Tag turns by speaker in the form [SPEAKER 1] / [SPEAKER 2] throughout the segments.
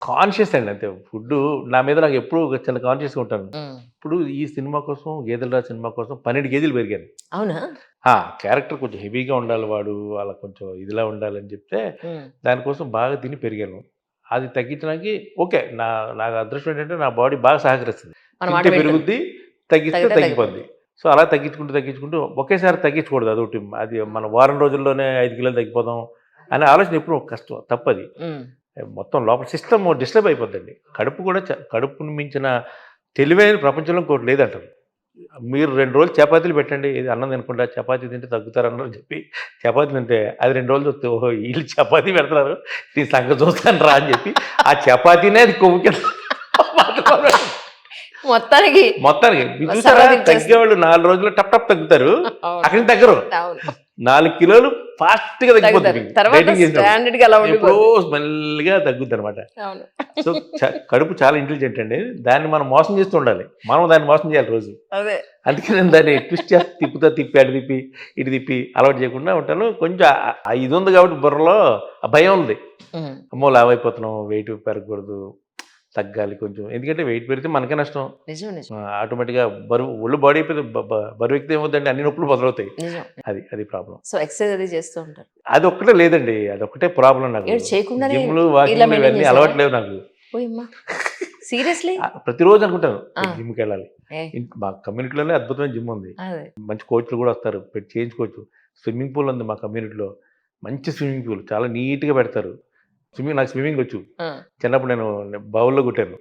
[SPEAKER 1] Conscious అండి అంతే. Food నా మీద నాకు ఎప్పుడూ చాలా కాన్షియస్‌గా ఉంటాను.
[SPEAKER 2] హ్మ్.
[SPEAKER 1] ఇప్పుడు ఈ సినిమా కోసం 'గేదెల రాజు' సినిమా కోసం 12 కేజీలు పెరిగాను.
[SPEAKER 2] అవునా?
[SPEAKER 1] ఆ! క్యారెక్టర్ కొంచెం హెవీగా ఉండాలి వాడు, అలా కొంచెం ఇదిలా ఉండాలని చెప్తే,
[SPEAKER 2] హ్మ్.
[SPEAKER 1] దానికోసం బాగా తిని పెరిగాను. అది తగ్గించడానికి ఓకే. నాకు అదృష్టం ఏంటంటే నా బాడీ బాగా సహకరిస్తది.
[SPEAKER 2] మన మాట
[SPEAKER 1] తింటే
[SPEAKER 2] వింటుంది.
[SPEAKER 1] పెరుగుద్ది, తగ్గిస్తే
[SPEAKER 2] తగ్గితే
[SPEAKER 1] తగ్గిపోద్ది.
[SPEAKER 2] తగ్గిపోద్ది.
[SPEAKER 1] సో, అలా తగ్గించుకుంటూ ఒకేసారి తగ్గించకూడదు అదోటి. అది మన వారం రోజుల్లోనే 5 కిలోలు తగ్గిపోదాం అనే ఆలోచన ఎప్పుడూ కష్టం తప్పది.
[SPEAKER 2] హ్మ్.
[SPEAKER 1] మొత్తం లోపల సిస్టమ్ డిస్టర్బ్ అయిపోద్దండి. కడుపు కూడా కడుపుని మించిన తెలివైన ప్రపంచంలో ఇంకోటి లేదంటారు. మీరు 2 రోజులు చపాతీలు పెట్టండి. ఇది అన్నం తినకుండా చపాతీ తింటే తగ్గుతారని చెప్పి చపాతీ తింటే అది 2 రోజులు చూస్తే ఓహో! ఈళ్ళు చపాతీ పెడుతున్నారు. నీ సంగతి చూస్తాను రా అని చెప్పి ఆ చపాతీనే అది కొవ్వు కింద
[SPEAKER 2] మొత్తానికి
[SPEAKER 1] మొత్తానికి మీరు చూసారా
[SPEAKER 2] సర్వదించేస్తుంది.
[SPEAKER 1] తగ్గేవాళ్ళు 4 రోజుల్లో టప్ టప్ తగ్గుతారు.
[SPEAKER 2] అవును.
[SPEAKER 1] అక్కడి నుంచి తగ్గరు.
[SPEAKER 2] అవును.
[SPEAKER 1] 4 కిలోలు ఫాస్ట్‌గా తగ్గిపోద్ది
[SPEAKER 2] తగ్గుతారు.
[SPEAKER 1] మీకు.
[SPEAKER 2] తర్వాత
[SPEAKER 1] డైటింగ్ చేసినప్పుడు.
[SPEAKER 2] స్టాండర్డ్‌గా అలా
[SPEAKER 1] ఎప్పుడో
[SPEAKER 2] ఉండిపోద్ది.
[SPEAKER 1] మెల్లిగా తగ్గుద్దనమాట.
[SPEAKER 2] అవును.
[SPEAKER 1] సో, కడుపు చాలా ఇంటెలిజెంట్ అండి. దాన్ని మనం మోసం చేస్తూ ఉండాలి. మనం దాన్ని మోసం చేయాలి రోజు.
[SPEAKER 2] అదే.
[SPEAKER 1] అందుకే నేను దాన్ని ట్విస్ట్ చేసి తిప్పి, అటు తిప్పి, ఇటు తిప్పి అలవాటు చేయకుండా ఉంటాను. కొంచెం ఇది ఉంది కాబట్టి బుర్రలో ఆ భయం ఉంది.
[SPEAKER 2] హ్మ్.
[SPEAKER 1] అమ్మో! లావైపోతున్నాం, వెయిట్ పెరగకూడదు, తగ్గాలి కొంచెం. ఎందుకంటే వెయిట్ పెరిగితే మనకే నష్టం.
[SPEAKER 2] నిజం. నిజం.
[SPEAKER 1] ఆటోమేటిక్‌గా ఒళ్ళు బాడీ అయిపోతే బరువెక్కితే ఏమవుద్దండి అన్ని నొప్పులు మొదలవుతాయి.
[SPEAKER 2] నిజం.
[SPEAKER 1] అది ప్రాబ్లమ్.
[SPEAKER 2] సో, ఎక్సర్‌సైజ్ అది చేస్తూ ఉంటారు.
[SPEAKER 1] అదొక్కటే లేదండి. అదొక్కటే ప్రాబ్లమ్ నాకు.
[SPEAKER 2] ఏడు చేయకుండానే
[SPEAKER 1] జిమ్‌లు,
[SPEAKER 2] ఇలా
[SPEAKER 1] వాకింగ్‌లు
[SPEAKER 2] మెయింటైన్
[SPEAKER 1] ఇవన్నీ
[SPEAKER 2] చేసారా?
[SPEAKER 1] అలవాటు లేవు నాకు.
[SPEAKER 2] ఓయమ్మ! సీరియస్‌లీ?
[SPEAKER 1] ప్రతిరోజు అనుకుంటాను
[SPEAKER 2] ఆ!
[SPEAKER 1] జిమ్‌కెళ్ళాలి.
[SPEAKER 2] ఏ
[SPEAKER 1] మా కమ్యూనిటీలోనే అద్భుతమైన జిమ్ ఉంది.
[SPEAKER 2] అదే.
[SPEAKER 1] మంచి కోచ్‌లు గూడా వస్తారు. పెట్టి చేయించుకోవచ్చు. స్విమ్మింగ్ పూల్ ఉంది మా కమ్యూనిటీలో. మంచి స్విమ్మింగ్ పూల్. చాలా నీట్‌గా పెడతారు. నాకు స్విమ్మింగ్ వచ్చు.
[SPEAKER 2] ఆ!
[SPEAKER 1] చిన్నప్పుడు నేను బావుల్లో కొట్టాను.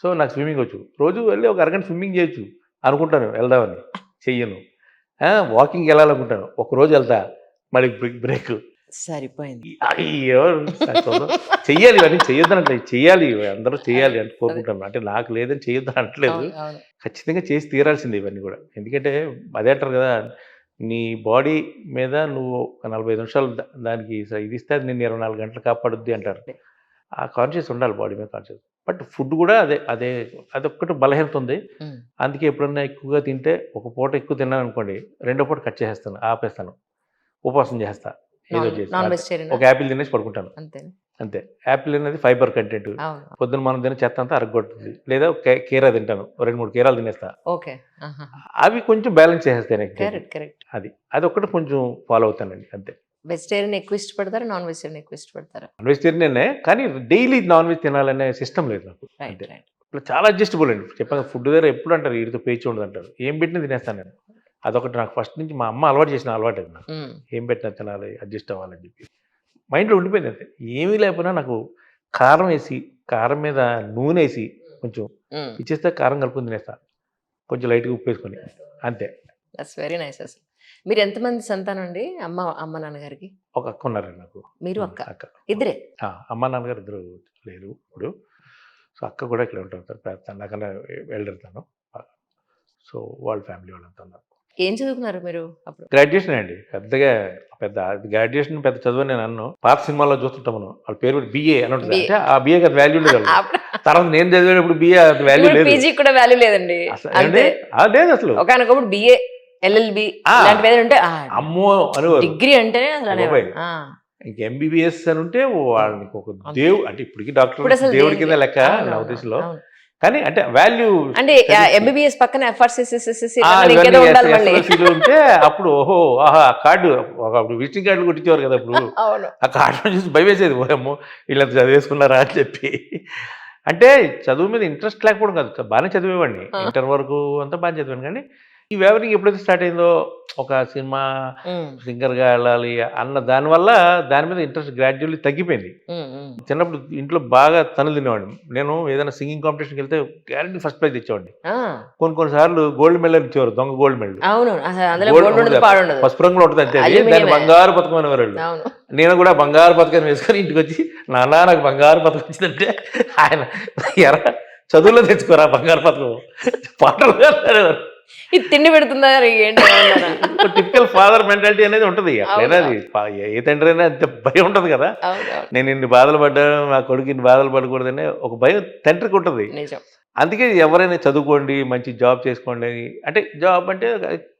[SPEAKER 1] సో, నాకు స్విమ్మింగ్ వచ్చు. రోజు వెళ్లి ఒక అరగంట స్విమ్మింగ్ చేయొచ్చు. అనుకుంటాను వెళ్దామని. చెయ్యను. వాకింగ్‌కెళ్ళాలనుకుంటాను. ఒకరోజు ఎళ్తా. మళ్ళీ బ్రేకు.
[SPEAKER 2] సరిపోయింది.
[SPEAKER 1] అయ్యో! చెయ్యాలి ఇవన్నీ చెయ్యొద్దనట్లేదు. చెయ్యాలి. అందరూ
[SPEAKER 2] అదే.
[SPEAKER 1] చేయాలి అని
[SPEAKER 2] అదే.
[SPEAKER 1] కోరుకుంటాను. అంటే నాకు లేదని చేయొద్దని అనట్లేదు.
[SPEAKER 2] అవును. అవును.
[SPEAKER 1] ఖచ్చితంగా చేసి తీరాల్సిందే ఇవన్నీ గూడా. ఎందుకంటే అదే అంటారు గదా! నీ బాడీ మీద నువ్వు ఒక 45 నిమిషాలు దానికి ఇదిస్తే అది నిన్ను 24 గంటలు కాపాడుద్ది అంటారు. ఆ కాన్షియస్ ఉండాలి బాడీ మీద కాన్షియస్. బట్ ఫుడ్ గూడా అదొక్కటి బలహీనత ఉంది.
[SPEAKER 2] హ్మ్.
[SPEAKER 1] అందుకే ఎప్పుడన్నా ఎక్కువగా తింటే ఒక పూట ఎక్కువ తిన్నాననుకోండి, రెండో పూట కట్ చేసేస్తాను. ఆపేస్తాను. ఉపవాసం చేసేస్తా. ఏదో చేసి.
[SPEAKER 2] నాన్
[SPEAKER 1] అంటే
[SPEAKER 2] వెజిటేరియనా?
[SPEAKER 1] ఒక యాపిల్ తినేసి పడుకుంటాను.
[SPEAKER 2] అంతేనా?
[SPEAKER 1] అంతే. యాపిల్ అనేది ఫైబర్ కంటెంట్.
[SPEAKER 2] అవును.
[SPEAKER 1] పొద్దున మనం తినే చెత్త అంతా అరగ్గొడుతుంది. లేదా కీరా తింటాను. 2, 3 కీరాలు తినేస్తా.
[SPEAKER 2] ఓకే. ఆహాహా!
[SPEAKER 1] అవి కొంచెం బ్యాలెన్స్ చేసేస్తాయి నెక్స్ట్ డేకి.
[SPEAKER 2] కరెక్ట్.
[SPEAKER 1] అది. అదొక్కటి కొంచెం ఫాలో అవుతానండి అంతే.
[SPEAKER 2] వెజిటేరియన్ ఎక్కువ ఇష్టపడతారా? నాన్ వెజిటేరియన్ ఎక్కువ ఇష్టపడతారా?
[SPEAKER 1] నాన్ వెజిటేరియనే కానీ డైలీ నాన్ వెజ్ తినాలనే సిస్టమ్ లేదు నాకు. అంతే.
[SPEAKER 2] రైట్.
[SPEAKER 1] ఇట్లా చాలా అడ్జస్టబుల్ అండి. చెప్పాను ఫుడ్ దగ్గర ఎప్పుడు అంటారు ఈడితో పేచి ఉండదంటారు. ఏం పెట్టినా తినేస్తాను నేను. అదొకటి నాకు ఫస్ట్ నుంచి మా అమ్మ అలవాటు చేసిన అలవాటది నాకు.
[SPEAKER 2] హ్మ్.
[SPEAKER 1] ఏం పెట్టినా తినాలి, అడ్జస్ట్ అవ్వాలని చెప్పి. మైండ్‌లో ఉండిపోయింది అంతే. ఏమీ లేకపోయినా నాకు కారం ఏసి, కారం మీద నూనేసి కొంచెం
[SPEAKER 2] హ్మ్.
[SPEAKER 1] ఇచ్చేస్తే కారం కలుపుకొని తినేస్తా. కొంచెం లైట్‌గా ఉప్పేసుకొని. అంతే.
[SPEAKER 2] దట్స్ వెరీ నైస్ అసలు. మీరు ఎంతమంది సంతానం అండి? అమ్మ, నాన్నగారికి?
[SPEAKER 1] ఒక అక్క ఉన్నారండి నాకు.
[SPEAKER 2] మీరు, అక్క.
[SPEAKER 1] అక్క.
[SPEAKER 2] ఇద్దరే?
[SPEAKER 1] అమ్మ, నాన్నగారు ఇద్దరు లేరు ఇప్పుడు. సో, అక్క కూడా ఇక్కడే ఉంటారు. నాకన్నా ఎల్డర్ తను. సో, వాళ్ళ ఫ్యామిలీ వాళ్ళంతా ఉన్నారు.
[SPEAKER 2] ఏం చదువుకున్నారు మీరు అప్పుడు?
[SPEAKER 1] గ్రాడ్యుయేషనే అండి. పెద్ద గ్రాడ్యుయేషన్ పెద్ద చదువని నేను అనను. పాత సినిమాల్లో చూస్తుంటాం మనం. వాళ్ళ పేరు కూడా బీఏ అని ఉంటది.
[SPEAKER 2] బీఏ.
[SPEAKER 1] అంటే ఆ బీఏకి అది వాల్యూ ఉండేది వాళ్ళకి.
[SPEAKER 2] అప్పుడు
[SPEAKER 1] తర్వాత నేను చదివేటప్పుడు బీఏ అంత వాల్యూ
[SPEAKER 2] ఇప్పుడు
[SPEAKER 1] లేదు.
[SPEAKER 2] పీజీకి కూడా వాల్యూ లేదండి.
[SPEAKER 1] ఏవండీ?
[SPEAKER 2] అంతే.
[SPEAKER 1] లేదసలు.
[SPEAKER 2] ఒకానొకప్పుడు బీఏ, ఎల్ఎల్బీ
[SPEAKER 1] ఆ!
[SPEAKER 2] ఇలాంటివి ఏదైనా ఉంటే
[SPEAKER 1] అమ్మో! అనేవారు.
[SPEAKER 2] డిగ్రీ అంటేనే అసలు
[SPEAKER 1] అయ్య బాబోయ్!
[SPEAKER 2] అనేవాళ్ళు. ఆ!
[SPEAKER 1] ఇంక ఎంబీబీఎస్ అనుంటే వాళ్ళకి ఒక
[SPEAKER 2] అంతే.
[SPEAKER 1] అంటే ఇప్పటికి డాక్టర్
[SPEAKER 2] ఇప్పుడసలు
[SPEAKER 1] దేవుడి
[SPEAKER 2] దేనికి
[SPEAKER 1] కింద లెక్క నా
[SPEAKER 2] అవునవును.
[SPEAKER 1] ఉద్దేశంలో.
[SPEAKER 2] అవును.
[SPEAKER 1] కానీ అంటే వాల్యూ
[SPEAKER 2] అంటే
[SPEAKER 1] స్టడీస్‌కి.
[SPEAKER 2] ఎంబీబీఎస్ పక్కన ఎఫ్ఆర్‌సీసీసీసీ
[SPEAKER 1] ఇవన్నీ
[SPEAKER 2] ఇంకేదో ఉండాలి మళ్ళీ.
[SPEAKER 1] ఎస్ఎల్ఎస్సీలు ఉంటే అప్పుడు ఓహో! ఆహా! ఆ కార్డ్ అప్పుడు విజిటింగ్ కార్డ్‌లు కొట్టించేవారు కదా! అప్పుడు.
[SPEAKER 2] అవును.
[SPEAKER 1] ఆ కార్డ్‌లను చూసి భయమేసేది. ఓయమ్మో! వీళ్ళంత చదివేసుకున్నారా అని చెప్పి. అంటే చదువు మీద ఇంట్రెస్ట్ లేకపోవడం కాదు. బానే చదివేవాడిని.
[SPEAKER 2] ఆ!
[SPEAKER 1] ఇంటర్ వరకు అంతా బానే చదివాను కానీ, ఈ వ్యవరింగ్ ఎప్పుడైతే స్టార్ట్ అయిందో ఒక సినిమా
[SPEAKER 2] హ్మ్.
[SPEAKER 1] సింగర్‌గా ఎళ్ళాలి అన్న దానివల్ల దాని మీద ఇంట్రెస్ట్ గ్రాడ్యుయల్లీ తగ్గిపోయింది.
[SPEAKER 2] హ్మ్. హ్మ్.
[SPEAKER 1] చిన్నప్పుడు ఇంట్లో బాగా తన్నులు తినేవాడిని. నేను ఏదైనా సింగింగ్ కాంపిటీషన్‌కెళ్తే గ్యారంటీ ఫస్ట్ ప్రైజ్ తెచ్చేవాడిని.
[SPEAKER 2] ఆ!
[SPEAKER 1] కొన్ని సార్లు గోల్డ్ మెడల్ ఇచ్చేవారు. దొంగ గోల్డ్ మెడల్.
[SPEAKER 2] అవును. అసలు అందులో
[SPEAKER 1] గోల్డ్
[SPEAKER 2] గోల్డ్ ఉండదు,
[SPEAKER 1] ఉండదు.
[SPEAKER 2] పాడుండదు.
[SPEAKER 1] పసుపు రంగులో ఉంటది అంతే అది. దాన్ని
[SPEAKER 2] అల్యూమినియమే.
[SPEAKER 1] బంగారు పతకం అనేవారాళ్ళు.
[SPEAKER 2] అవును.
[SPEAKER 1] నేను కూడా బంగారు పతకం వేసుకొని ఇంటికొచ్చి, నాన్న నాకు బంగారు పతకం వచ్చిందంటే ఆయన ఎరా చదువులో తెచ్చుకోరా బంగారు పతకం. పాటలు కాదు అనేవారు.
[SPEAKER 2] ఇది తిండి పెడుతుందా ఏంటి ఏమన్నానా?
[SPEAKER 1] ఒక టిపికల్ ఫాదర్ మెంటాలిటీ అనేది ఉంటది. ఎట్లైనా
[SPEAKER 2] అవును.
[SPEAKER 1] అది ఏ తండ్రైనా అంతే భయం ఉంటది కదా!
[SPEAKER 2] అవునవును.
[SPEAKER 1] నేను ఇన్ని బాధలు పడ్డాను, నా కొడుకు ఇన్ని బాధలు పడకూడదనే ఒక భయం తండ్రికి ఉంటది.
[SPEAKER 2] నిజం.
[SPEAKER 1] అందుకే ఎవరైనా చదువుకోండి, మంచి జాబ్ చేసుకోండి అని అంటే జాబ్ అంటే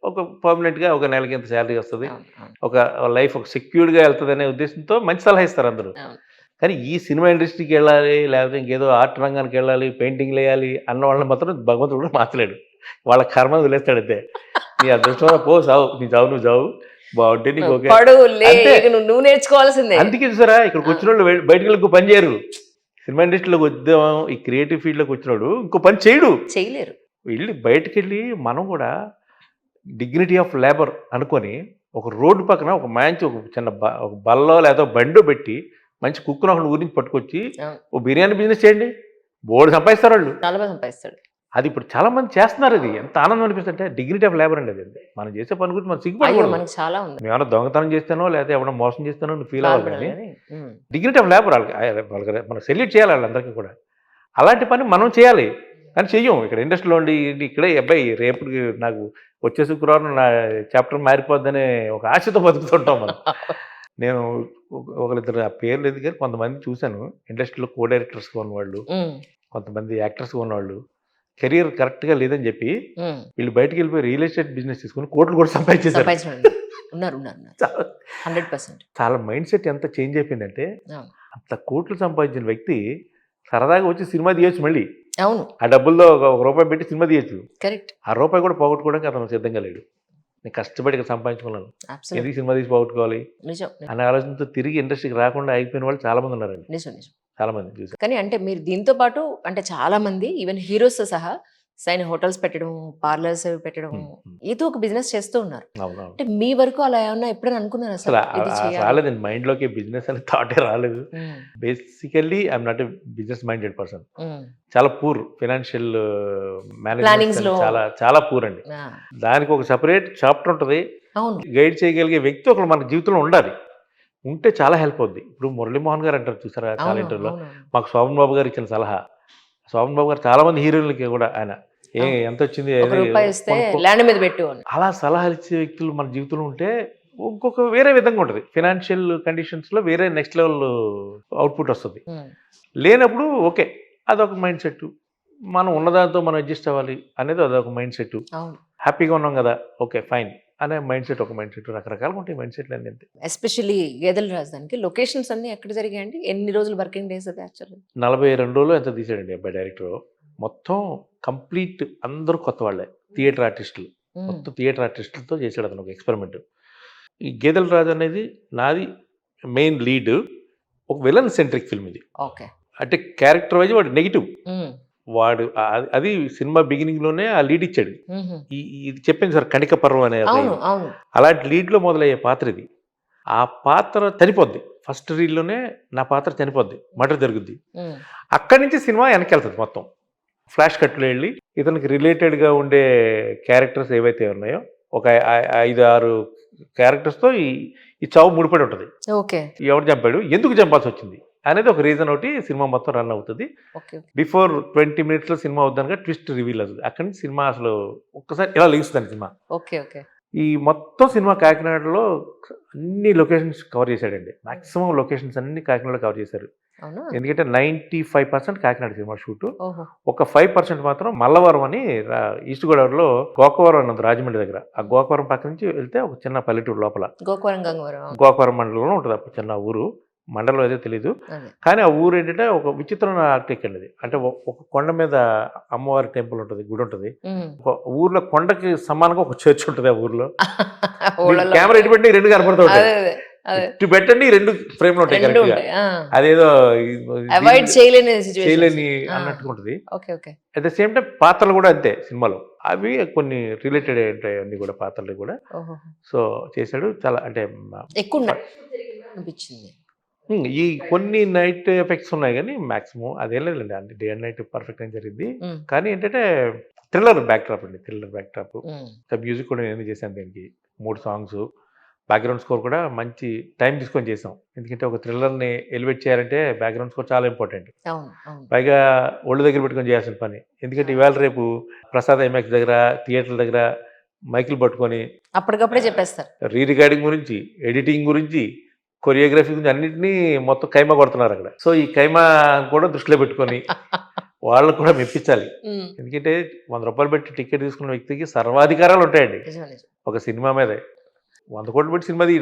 [SPEAKER 1] ఒక పర్మనెంట్‌గా ఒక నెలకి ఇంత సాలరీ వస్తది.
[SPEAKER 2] అవును. అవును.
[SPEAKER 1] ఒక లైఫ్ ఒక సెక్యూర్డ్‌గా ఎళ్తదనే ఉద్దేశంతో మంచి సలహా ఇస్తారు అందరూ.
[SPEAKER 2] అవును.
[SPEAKER 1] కానీ ఈ సినిమా ఇండస్ట్రీకి వెళ్ళాలి, లేకపోతే ఇంకేదో ఆర్ట్ రంగానికి వెళ్ళాలి, పెయింటింగ్లు వేయాలి అన్న వాళ్ళని మాత్రం భగవంతుడు కూడా మార్చలేడు. వాళ్ళ కర్మ వదిలేస్తాడు అంతే. నీ అదృష్టం పో సావు, నీ చావు నువ్వు చావు, బాగుంటే నీకు ఓకే.
[SPEAKER 2] పడు లే
[SPEAKER 1] అంతే.
[SPEAKER 2] ఇక నువ్వు నేర్చుకోవాల్సిందే.
[SPEAKER 1] అందుకే చూసారా ఇక్కడికి వచ్చిన వాళ్ళు బయటకు వెళ్ళి ఇంకో పని చేయరు. సినిమా ఇండస్ట్రీలోకి వద్దాం, ఈ క్రియేటివ్ ఫీల్డ్లోకి వచ్చినాడు ఇంకో పని చేయడు.
[SPEAKER 2] చేయలేరు.
[SPEAKER 1] వెళ్ళి బయటకు వెళ్ళి మనం కూడా డిగ్నిటీ ఆఫ్ లేబర్ అనుకొని ఒక రోడ్డు పక్కన ఒక మంచి ఒక చిన్న ఒక బల్లో లేదా బండో పెట్టి మంచి కుక్కును ఒకటి ఊరి నుంచి పట్టుకొచ్చి
[SPEAKER 2] అవును.
[SPEAKER 1] ఓ బిర్యానీ బిజినెస్ చేయండి, బోర్డు సంపాదిస్తారు వాళ్ళు.
[SPEAKER 2] చాలా బాగా సంపాదిస్తాడు.
[SPEAKER 1] అది ఇప్పుడు చాలా మంది చేస్తున్నారు. అది ఎంత ఆనందం అనిపిస్తుంటే డిగ్నిటీ ఆఫ్ లేబర్ అండి అది. మనం చేసే పని గురించి మనం
[SPEAKER 2] అయ్యో
[SPEAKER 1] సిగ్గుపడకూడదు.
[SPEAKER 2] మనకి చాలా ఉంది.
[SPEAKER 1] మేము ఏమైనా దొంగతనం చేస్తానో లేకపోతే ఎవరైనా మోసం చేస్తానో నువ్వు ఫీల్ అవ్వాలి. కానీ
[SPEAKER 2] బాధపడాలి. ఉమ్.
[SPEAKER 1] డిగ్నిటీ ఆఫ్ లేబర్ వాళ్ళకి మనం సెల్యూట్ చేయాలి వాళ్ళందరికీ కూడా. అలాంటి పని మనం చేయాలి కానీ చెయ్యం. ఇక్కడ ఇండస్ట్రీలో ఉండి ఇక్కడే అబ్బాయి రేపు నాకు వచ్చే శుక్రవారం నా చాప్టర్ మారిపోద్దనే ఒక ఆశతో బతుకుతుంటాం మనం. నేను ఒకరిద్దరు ఆ పేర్లు ఎందుకు కానీ కొంతమంది చూశాను ఇండస్ట్రీలో కో డైరెక్టర్స్గా ఉన్నవాళ్ళు,
[SPEAKER 2] ఉమ్.
[SPEAKER 1] కొంతమంది యాక్టర్స్గా ఉన్నవాళ్ళు కెరీర్ కరెక్ట్గా లేదని చెప్పి
[SPEAKER 2] ఉమ్.
[SPEAKER 1] వీళ్ళు బయటకు వెళ్ళిపోయి రియల్ ఎస్టేట్ బిజినెస్ తీసుకుని కోట్లు కూడా సంపాదించేశారు.
[SPEAKER 2] సంపాదించండి. ఉన్నారు ఉన్నారు ఉన్నారు.
[SPEAKER 1] చాలా
[SPEAKER 2] 100%.
[SPEAKER 1] చాలా మైండ్ సెట్ ఎంత చేంజ్ అయిపోయిందంటే
[SPEAKER 2] అవును.
[SPEAKER 1] అంత కోట్లు సంపాదించిన వ్యక్తి సరదాగా వచ్చి సినిమా తీయచ్చు. మళ్ళీ
[SPEAKER 2] అవును.
[SPEAKER 1] ఆ డబ్బుల్లో ఒక రూపాయి పెట్టి సినిమా తీయచ్చు.
[SPEAKER 2] కరెక్ట్.
[SPEAKER 1] ఆ రూపాయి కూడా పోగొట్టుకోవడానికి అతను సిద్ధంగా లేడు. నేను కష్టపడి ఇక్కడ సంపాదించుకున్నాను,
[SPEAKER 2] అబ్సల్యూట్.
[SPEAKER 1] ఎందుకు సినిమా తీసి పోగొట్టుకోవాలి
[SPEAKER 2] నిజం
[SPEAKER 1] అనే ఆలోచనతో తిరిగి ఇండస్ట్రీకి రాకుండా అయిపోయిన వాళ్ళు చాలా మంది ఉన్నారండి.
[SPEAKER 2] నిజం నిజం.
[SPEAKER 1] చాలా మంది చూసారు.
[SPEAKER 2] కానీ అంటే మీరు దీంతో పాటు అంటే చాలా మంది ఈవెన్ హీరోస్ సహా సైన్ హోటల్స్ పెట్టడం, పార్లర్స్ పెట్టడం, ఏదో ఒక బిజినెస్ చేస్తూ ఉన్నారు.
[SPEAKER 1] అవునవును.
[SPEAKER 2] అంటే మీ వరకు అలా ఏమన్నా ఎప్పుడైనా అనుకున్నారా
[SPEAKER 1] అసలు
[SPEAKER 2] సార్ ఇది చేయాలి?
[SPEAKER 1] రాలేదండి మైండ్లోకి బిజినెస్ అనే థాటే రాలేదు.
[SPEAKER 2] Um.
[SPEAKER 1] Basically I'm not a business minded person.
[SPEAKER 2] Um.
[SPEAKER 1] చాలా పూర్ ఫినాన్షియల్
[SPEAKER 2] Plannings
[SPEAKER 1] మేనేజ్మెంట్
[SPEAKER 2] లో.
[SPEAKER 1] చాలా చాలా పూర్ అండి.
[SPEAKER 2] ఆ,
[SPEAKER 1] దానికి ఒక సపరేట్ చాప్టర్ ఉంటుంది.
[SPEAKER 2] అవును.
[SPEAKER 1] గైడ్ చేయగలిగే వ్యక్తి ఒకరు మన జీవితంలో ఉండాలి. ఉంటే చాలా హెల్ప్ అవుద్ది. ఇప్పుడు మురళీమోహన్ గారు అంటారు చూసారా చాలా
[SPEAKER 2] అవును
[SPEAKER 1] ఇంటర్వ్యూలో,
[SPEAKER 2] అవును.
[SPEAKER 1] మాకు శోభన్ బాబు గారు ఇచ్చిన సలహా. శోభన్ బాబు గారు చాలా మంది హీరోయిన్లకి కూడా ఆయన ఎంత వచ్చింది
[SPEAKER 2] ఒక రూపాయి ఇస్తే ల్యాండ్ మీద పెట్టు అని.
[SPEAKER 1] అలా సలహాలు ఇచ్చే వ్యక్తులు మన జీవితంలో ఉంటే ఇంకొక వేరే విధంగా ఉంటుంది. ఫినాన్షియల్ కండిషన్స్లో వేరే నెక్స్ట్ లెవెల్ అవుట్పుట్ వస్తుంది.
[SPEAKER 2] ఉమ్.
[SPEAKER 1] లేనప్పుడు ఓకే అదొక మైండ్ సెట్, మనం ఉన్నదాంతో మనం అడ్జస్ట్ అవ్వాలి అనేది అదొక మైండ్ సెట్.
[SPEAKER 2] అవును.
[SPEAKER 1] హ్యాపీగా ఉన్నాం కదా ఓకే ఫైన్ అనే మైండ్ సెట్ ఒక మైండ్ సెట్. రకరకాలుగా ఉంటాయి మైండ్ సెట్లు అన్నీ. అంతే.
[SPEAKER 2] ఎస్పెషల్లీ గేదెల రాజధానికి లొకేషన్స్ అన్ని ఎక్కడ జరిగాయండి? ఎన్ని రోజులు వర్కింగ్ డేస్ అది యాక్చువల్లీ?
[SPEAKER 1] 42 రోజులు ఎంత తీసాడండి అబ్బాయి డైరెక్టర్. మొత్తం కంప్లీట్ అందరూ కొత్త వాళ్ళే, థియేటర్ ఆర్టిస్టులు, మొత్తం థియేటర్ ఆర్టిస్టులతో చేశాడు అతను ఒక ఎక్స్పెరిమెంట్. ఈ గేదెల రాజు అనేది నాది మెయిన్ లీడ్, ఒక విలన్ సెంట్రిక్ ఫిల్మ్ ఇది.
[SPEAKER 2] ఓకే.
[SPEAKER 1] అంటే క్యారెక్టర్ వైజ్ వాడు నెగిటివ్, వాడు అది సినిమా బిగినింగ్లోనే ఆ లీడ్ ఇచ్చాడు. ఇది చెప్పింది సార్ కణిక పర్వం అనే
[SPEAKER 2] అవును అవును.
[SPEAKER 1] అలాంటి లీడ్లో మొదలయ్యే పాత్ర ఇది. ఆ పాత్ర చనిపోద్ది ఫస్ట్ రీల్లోనే, నా పాత్ర చనిపోద్ది, మర్డర్ జరుగుద్ది. అక్కడి నుంచి సినిమా వెనక్కి వెళ్తుంది మొత్తం. ఫ్లాష్ కట్లో వెళ్ళి ఇతనికి రిలేటెడ్గా ఉండే క్యారెక్టర్స్ ఏవైతే ఉన్నాయో ఒక 5-6 క్యారెక్టర్స్తో ఈ చావు ముడిపడి ఉంటుంది.
[SPEAKER 2] ఓకే.
[SPEAKER 1] ఎవరు చంపాడు, ఎందుకు చంపాల్సి వచ్చింది అనేది ఒక రీజన్ ఒకటి సినిమా మొత్తం రన్ అవుతుంది.
[SPEAKER 2] ఓకే.
[SPEAKER 1] బిఫోర్ 20 minutesలో సినిమా అవుతానుక ట్విస్ట్ రివీల్ అవుతుంది. అక్కడి నుంచి సినిమా అసలు ఒక్కసారి ఇలా లెగుస్తుంది సినిమా.
[SPEAKER 2] Okay okay.
[SPEAKER 1] ఈ మొత్తం సినిమా కాకినాడలో అన్ని లొకేషన్స్ కవర్ చేశాడండి. మాక్సిమం లొకేషన్స్ అన్ని కాకినాడలో కవర్ చేశారు.
[SPEAKER 2] అవునా?
[SPEAKER 1] ఎందుకంటే 95% కాకినాడ సినిమా షూటు,
[SPEAKER 2] ఓహో.
[SPEAKER 1] ఒక 5% మాత్రం మల్లవరం అని ఈస్ట్ గోదావరిలో గోకవరం అన్నది రాజమండ్రి దగ్గర. ఆ గోకవరం పక్క నుంచి వెళ్తే ఒక చిన్న పల్లెటూరు లోపల
[SPEAKER 2] గోకవరం గంగవరం.
[SPEAKER 1] గోకవరం మండలంలో ఉంటుంది. అప్పుడు చిన్న ఊరు, మండలం ఏదో తెలియదు.
[SPEAKER 2] అదే.
[SPEAKER 1] కానీ ఆ ఊరు ఏంటంటే ఒక విచిత్రమైన ఆర్టిక్ అండి. అంటే ఒక కొండ మీద అమ్మవారి టెంపుల్ ఉంటుంది, గుడి ఉంటుంది. ఒక ఊర్లో కొండకి సమానంగా ఒక చర్చ్ ఉంటుంది ఆ ఊర్లో. కెమెరా ఇటు పెట్టి 2 కనపడుతూ ఉంటాయి, ఇటు పెట్టండి 2 ఫ్రేమ్లు ఉంటాయి కరెక్ట్ గా. అదేదో
[SPEAKER 2] అవాయిడ్ చేయలేని
[SPEAKER 1] చేయలేని అన్నట్టుగా ఉంటుంది.
[SPEAKER 2] Okay okay.
[SPEAKER 1] At the same time పాత్రలు కూడా అంతే సినిమాలో, అవి కొన్ని రిలేటెడ్ ఉంటాయి అన్ని కూడా పాత్రలు కూడా. సో చేశాడు చాలా. అంటే
[SPEAKER 2] ఎక్కువ అనిపించింది.
[SPEAKER 1] ఈ కొన్ని నైట్ ఎఫెక్ట్స్ ఉన్నాయి కానీ మాక్సిమం అదేం లేదండి, అంటే డే అండ్ నైట్ పర్ఫెక్ట్ అని జరిగింది. కానీ ఏంటంటే థ్రిల్లర్ బ్యాక్ డ్రాప్ అండి, థ్రిల్లర్ బ్యాక్ డ్రాప్. మ్యూజిక్ కూడా నేను చేశాను దీనికి, 3 సాంగ్స్, బ్యాక్గ్రౌండ్ స్కోర్ కూడా మంచి టైం తీసుకొని చేసాం. ఎందుకంటే ఒక థ్రిల్లర్ని ఎలివేట్ చేయాలంటే బ్యాక్గ్రౌండ్ స్కోర్ చాలా ఇంపార్టెంట్. పైగా ఒళ్ళు దగ్గర పెట్టుకొని చేయాల్సిన పని. ఎందుకంటే ఇవాళ రేపు ప్రసాద్ ఐమాక్స్ దగ్గర, థియేటర్ల దగ్గర మైకులు పట్టుకొని
[SPEAKER 2] అప్పటికప్పుడే చెప్పేస్తారు.
[SPEAKER 1] రీ రికార్డింగ్ గురించి, ఎడిటింగ్ గురించి, కొరియోగ్రఫీ గురించి అన్నింటినీ మొత్తం కైమా కొడుతున్నారు అక్కడ. సో ఈ కైమా కూడా దృష్టిలో పెట్టుకొని వాళ్ళకు కూడా మెప్పించాలి. ఎందుకంటే 100 రూపాయలు పెట్టి టికెట్ తీసుకున్న వ్యక్తికి సర్వాధికారాలు ఉంటాయండి ఒక సినిమా మీద. 100 కోట్లు పెట్టి సినిమాది